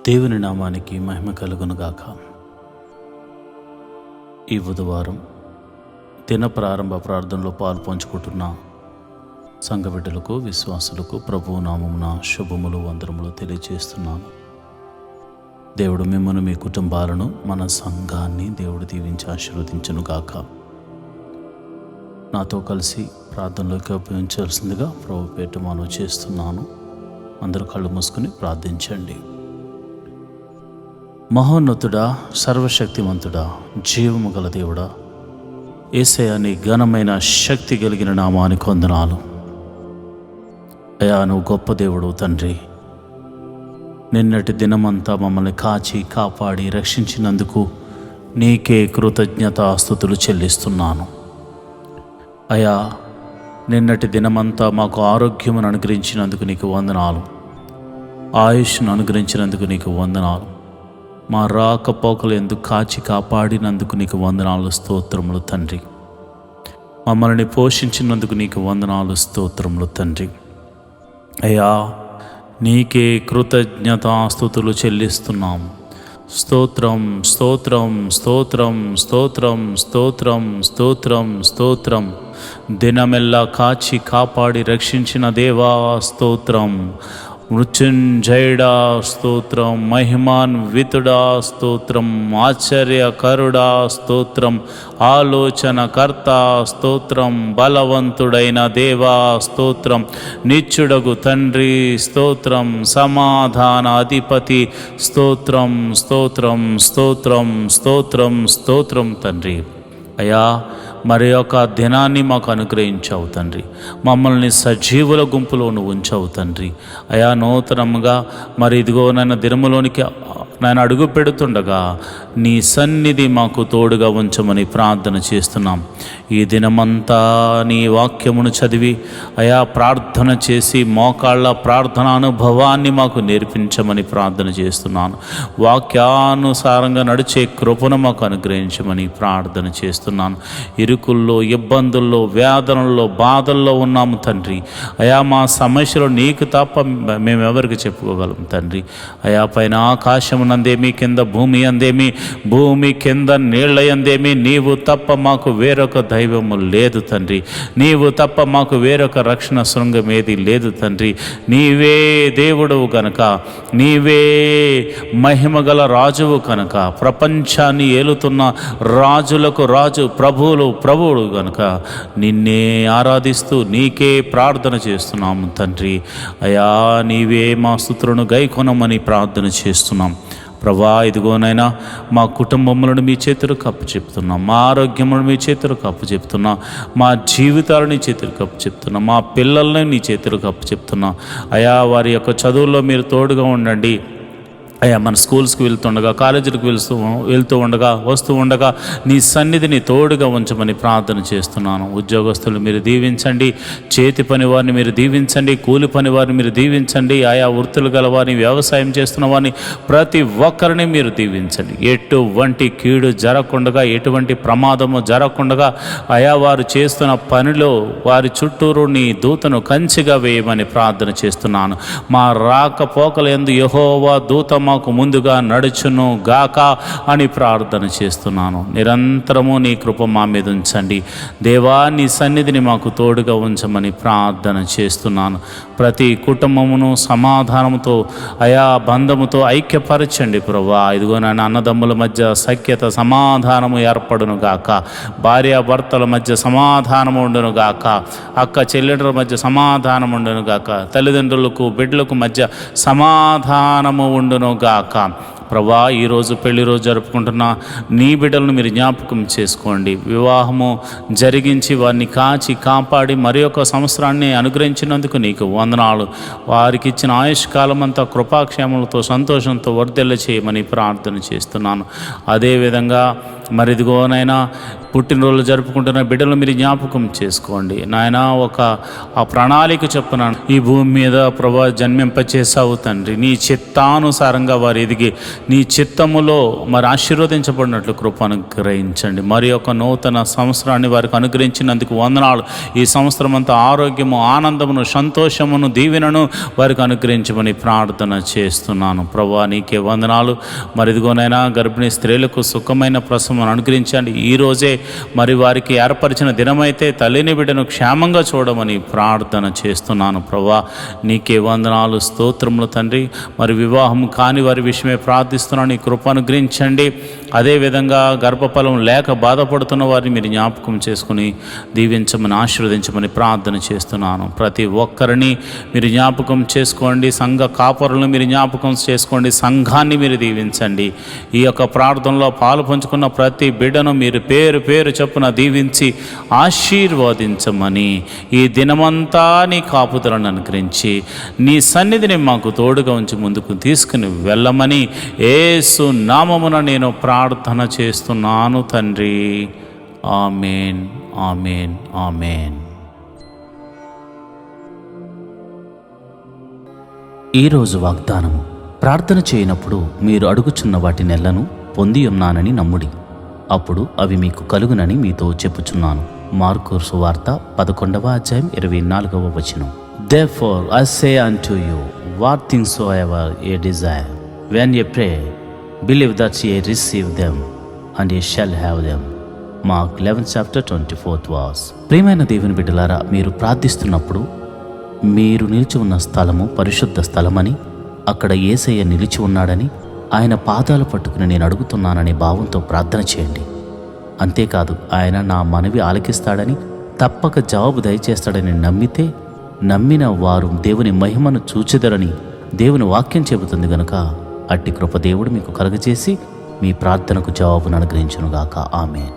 దేవుని నామానికి మహిమ కలుగునుగాక. ఈ బుధవారం దిన ప్రారంభ ప్రార్థనలో పాలు పంచుకుంటున్న సంఘ బిడ్డలకు, విశ్వాసులకు ప్రభువు నామమున శుభములు, వందనములు తెలియజేస్తున్నాను. దేవుడు మిమ్మల్ని, మీ కుటుంబాలను, మన సంఘాన్ని దేవుడు దీవించి ఆశీర్వదించునుగాక. నాతో కలిసి ప్రార్థనలోకి ఉపయోగించాల్సిందిగా ప్రభు పేట మనవి చేస్తున్నాను. అందరూ కళ్ళు మూసుకుని ప్రార్థించండి. మహోన్నతుడా, సర్వశక్తిమంతుడా, జీవము గల దేవుడా, యేసయ్య నీ ఘనమైన శక్తి కలిగిన నామానికి వందనాలు. అయ్యా, నువ్వు గొప్ప దేవుడు తండ్రి. నిన్నటి దినమంతా మమ్మల్ని కాచి కాపాడి రక్షించినందుకు నీకే కృతజ్ఞతాస్తుతులు చెల్లిస్తున్నాను. అయ్యా, నిన్నటి దినమంతా మాకు ఆరోగ్యమును అనుగ్రహించినందుకు నీకు వందనాలు, ఆయుష్ను అనుగ్రహించినందుకు నీకు వందనాలు, మా రాకపోకలు ఎందుకు కాచి కాపాడినందుకు నీకు వందనాలు, స్తోత్రములు తండ్రి. మమ్మల్ని పోషించినందుకు నీకు వందనాలు, స్తోత్రములు తండ్రి. అయ్యా, నీకే కృతజ్ఞతాస్తుతులు చెల్లిస్తున్నాం. స్తోత్రం, స్తోత్రం, స్తోత్రం, స్తోత్రం, స్తోత్రం, స్తోత్రం, స్తోత్రం. దినమెల్లా కాచి కాపాడి రక్షించిన దేవా స్తోత్రం. మృత్యుంజయుడా స్తోత్రం, మహిమాన్వితుడా స్తోత్రం, ఆశ్చర్యకరుడా స్తోత్రం, ఆలోచనకర్త స్తోత్రం, బలవంతుడైన దేవా స్తోత్రం, నిత్యుడగు తండ్రి స్తోత్రం, సమాధాన అధిపతి స్తోత్రం, స్తోత్రం, స్తోత్రం, స్తోత్రం, స్తోత్రం తండ్రి. అయ్యా, మరి యొక్క దినాన్ని మాకు అనుగ్రహించావు తండ్రి. మమ్మల్ని సజీవుల గుంపులో నువ్వు ఉంచావు తండ్రి. అయా, నూతనంగా మరి ఇదిగో నన్ను దినములోనికి నేను అడుగు పెడుతుండగా నీ సన్నిధి మాకు తోడుగా ఉంచమని ప్రార్థన చేస్తున్నాం. ఈ దినమంతా నీ వాక్యమును చదివి అయా ప్రార్థన చేసి మోకాళ్ళ ప్రార్థన అనుభవాన్ని మాకు నేర్పించమని ప్రార్థన చేస్తున్నాను. వాక్యానుసారంగా నడిచే కృపను మాకు అనుగ్రహించమని ప్రార్థన చేస్తున్నాను. ఇరుకుల్లో, ఇబ్బందుల్లో, వేదనల్లో, బాధల్లో ఉన్నాము తండ్రి. అయా, మా సమస్యలు నీకు తప్ప మేమెవరికి చెప్పుకోగలం తండ్రి. అయా, పైన ఆకాశం నందేమి, కింద భూమి అందేమి, భూమి కింద నీళ్ల యందేమి నీవు తప్ప మాకు వేరొక దైవము లేదు తండ్రి. నీవు తప్ప మాకు వేరొక రక్షణ శృంగం ఏది లేదు తండ్రి. నీవే దేవుడవు కనుక, నీవే మహిమగల రాజువు కనుక, ప్రపంచాన్ని ఏలుతున్న రాజులకు రాజు, ప్రభువులు ప్రభువుడు కనుక నిన్నే ఆరాధిస్తూ నీకే ప్రార్థన చేస్తున్నాము తండ్రి. అయా, నీవే మా స్తుతులను గైకొనమని ప్రార్థన చేస్తున్నాం. ప్రభా, ఇదిగోనైనా మా కుటుంబములను మీ చేతులకు కప్పు చెప్తున్నాం, మా ఆరోగ్యములను మీ చేతులకు కప్పు చెప్తున్నాం, మా జీవితాలను నీ చేతులకు కప్పు చెప్తున్నాం, మా పిల్లల్ని నీ చేతులకు కప్పు చెప్తున్నాం. అయా, వారి యొక్క చదువుల్లో మీరు తోడుగా ఉండండి. అయ్యా, మన స్కూల్స్కి వెళ్తుండగా, కాలేజీలకు వెళ్తూ ఉండగా, వస్తూ ఉండగా నీ సన్నిధిని తోడుగా ఉంచమని ప్రార్థన చేస్తున్నాను. ఉద్యోగస్తులు మీరు దీవించండి, చేతి పని వారిని మీరు దీవించండి, కూలి పని వారిని మీరు దీవించండి. ఆయా వృత్తులు గల వారిని, వ్యవసాయం చేస్తున్న వారిని ప్రతి ఒక్కరిని మీరు దీవించండి. ఎటువంటి కీడు జరగకుండా, ఎటువంటి ప్రమాదము జరగకుండా అయా వారు చేస్తున్న పనిలో వారి చుట్టూరు నీ దూతను కంచిగా వేయమని ప్రార్థన చేస్తున్నాను. మా రాకపోకల యందు యెహోవా దూత మాకు ముందుగా నడుచును గాక అని ప్రార్థన చేస్తున్నాను. నిరంతరము నీ కృప మా మీద ఉంచండి దేవా. నీ సన్నిధిని మాకు తోడుగా ఉంచమని ప్రార్థన చేస్తున్నాను. ప్రతి కుటుంబమును సమాధానముతో అయా బంధముతో ఐక్యపరచండి ప్రభువా. ఇదిగో నాన్న, అన్నదమ్ముల మధ్య సఖ్యత, సమాధానము ఏర్పడును గాక. భార్యాభర్తల మధ్య సమాధానము ఉండును గాక. అక్క చెల్లెళ్ళ మధ్య సమాధానం ఉండును గాక. తల్లిదండ్రులకు బిడ్డలకు మధ్య సమాధానము ఉండును గాక. ప్రభా, ఈరోజు పెళ్లి రోజు జరుపుకుంటున్న నీ బిడ్డలను మీరు జ్ఞాపకం చేసుకోండి. వివాహము జరిగించి వారిని కాచి కాపాడి మరి ఒక సంవత్సరాన్ని అనుగ్రహించినందుకు నీకు వందనాలు. వారికి ఇచ్చిన ఆయుష్కాలం అంతా కృపాక్షేమలతో సంతోషంతో వర్ధిల్ల చేయమని ప్రార్థన చేస్తున్నాను. అదేవిధంగా మరిదిగోనైనా పుట్టినరోజులు జరుపుకుంటున్న బిడ్డలు మీరు జ్ఞాపకం చేసుకోండి నాయన. ఆ ప్రణాళిక చొప్పున ఈ భూమి మీద ప్రభా జన్మింపచేసావు తండ్రి. నీ చిత్తానుసారంగా వారు ఎదిగి నీ చిత్తములో మరి ఆశీర్వదించబడినట్లు కృప అనుగ్రహించండి. మరి ఒక నూతన సంవత్సరాన్ని వారికి అనుగ్రహించినందుకు వందనాలు. ఈ సంవత్సరం అంతా ఆరోగ్యము, ఆనందమును, సంతోషమును, దీవెనను వారికి అనుగ్రహించమని ప్రార్థన చేస్తున్నాను ప్రభా. నీకే వందనాలు. మరి ఇదిగోనైనా గర్భిణీ స్త్రీలకు సుఖమైన ప్రసవం అనుగ్రహించండి. ఈరోజే మరి వారికి ఏర్పరిచిన దినమైతే తల్లిని బిడ్డను క్షేమంగా చూడమని ప్రార్థన చేస్తున్నాను ప్రభా. నీకే వందనాలు, స్తోత్రములు తండ్రి. మరి వివాహం కాని వారి విషయమే ప్రార్థిస్తున్నాను. నీ కృప అనుగ్రహించండి. అదేవిధంగా గర్భఫలం లేక బాధపడుతున్న వారిని మీరు జ్ఞాపకం చేసుకుని దీవించమని, ఆశీర్వదించమని ప్రార్థన చేస్తున్నాను. ప్రతి ఒక్కరిని మీరు జ్ఞాపకం చేసుకోండి. సంఘ కాపరులను మీరు జ్ఞాపకం చేసుకోండి. సంఘాన్ని మీరు దీవించండి. ఈ యొక్క ప్రార్థనలో పాలు పంచుకున్న ప్రతి బిడ్డను మీరు పేరు పేరు చొప్పున దీవించి ఆశీర్వదించమని, ఈ దినమంతా నీ కాపుదలను అనుగ్రహించి నీ సన్నిధిని మాకు తోడుగా ఉంచి ముందుకు తీసుకుని వెళ్ళమని యేసు నామమున నేను ప్రార్థన చేస్తున్నాను తండ్రి. ఆమేన్, ఆమేన్, ఆమేన్. ఈరోజు వాగ్దానము. ప్రార్థన చేయనప్పుడు మీరు అడుగుచున్న వాటి నెలను పొంది ఉన్నానని నమ్ముడి, అప్పుడు అవి మీకు కలుగునని మీతో చెప్పుచున్నాను. మార్కు సువార్త 11వ అధ్యాయం 24వ వచనం. Therefore I say unto you, what things soever ye desire, when ye pray, believe that ye receive them, and ye shall have them. Mark 11:24 verse. ప్రియమైన దేవుని బిడ్డలారా, మీరు ప్రార్థిస్తున్నప్పుడు మీరు నిలిచి ఉన్న స్థలము పరిశుద్ధ స్థలమని, అక్కడ యేసయ్య నిలిచి ఉన్నాడని, ఆయన పాదాలు పట్టుకుని నేను అడుగుతున్నాననే భావంతో ప్రార్థన చేయండి. అంతేకాదు, ఆయన నా మనవి ఆలకిస్తాడని, తప్పక జవాబు దయచేస్తాడని నమ్మితే, నమ్మిన వారు దేవుని మహిమను చూచెదరని దేవుని వాక్యం చెబుతుంది గనుక అట్టి కృప దేవుడు మీకు కలుగజేసి మీ ప్రార్థనకు జవాబును అనుగ్రహించునుగాక. ఆమేన్.